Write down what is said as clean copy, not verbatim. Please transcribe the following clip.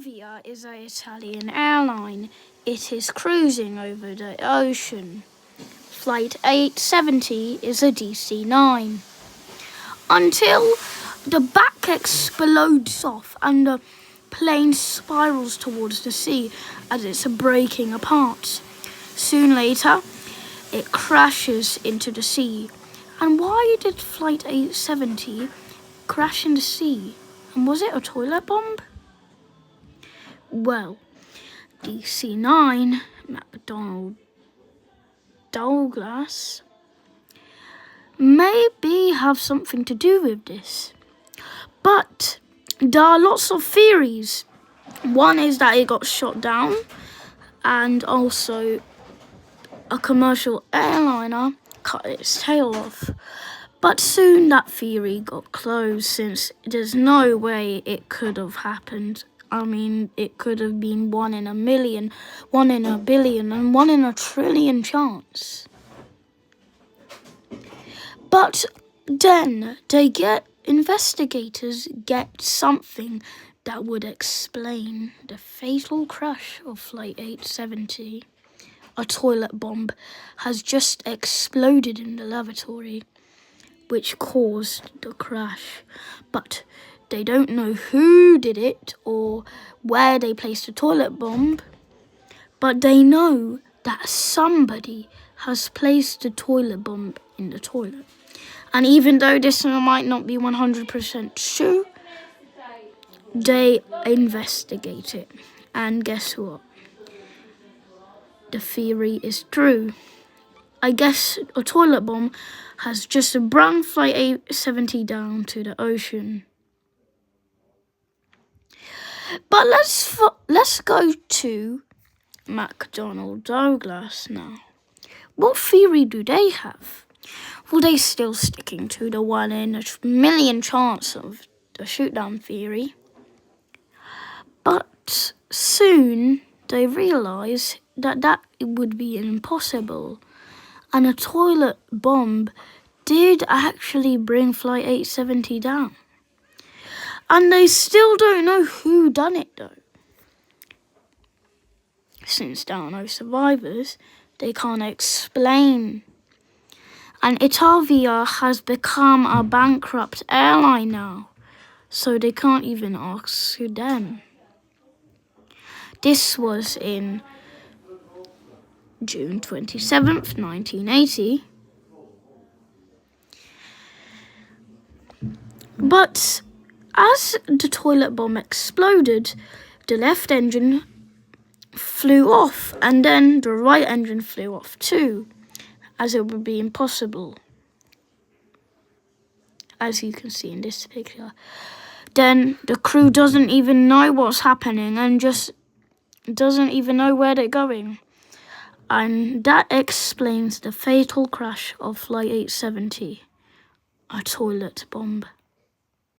Italvia is an Italian airline. It is cruising over the ocean. Flight 870 is a DC-9. Until the back explodes off and the plane spirals towards the sea as it's breaking apart. Soon later, it crashes into the sea. And why did Flight 870 crash in the sea? And was it a toilet bomb? Well, DC-9, McDonnell Douglas, maybe have something to do with this. But there are lots of theories. One is that it got shot down, and also a commercial airliner cut its tail off. But soon that theory got closed, since there's no way it could have happened. I mean, it could have been 1 in a million, 1 in a billion, and 1 in a trillion chance. But then investigators get something that would explain the fatal crash of Flight 870. A toilet bomb has just exploded in the lavatory, which caused the crash. But they don't know who did it or where they placed the toilet bomb, but they know that somebody has placed the toilet bomb in the toilet. And even though this might not be 100% true, they investigate it. And guess what? The theory is true. I guess a toilet bomb has just brought Flight 870 down to the ocean. But let's go to McDonnell Douglas now. What theory do they have? Well, they're still sticking to the 1 in a million chance of the shoot-down theory. But soon they realise that it would be impossible. And a toilet bomb did actually bring Flight 870 down. And they still don't know who done it though. Since there are no survivors, they can't explain. And Italvia has become a bankrupt airline now, so they can't even ask them. This was in June 27th, 1980. But as the toilet bomb exploded, the left engine flew off, and then the right engine flew off too, as it would be impossible, as you can see in this picture. Then the crew doesn't even know what's happening and just doesn't even know where they're going. And that explains the fatal crash of Flight 870, a toilet bomb.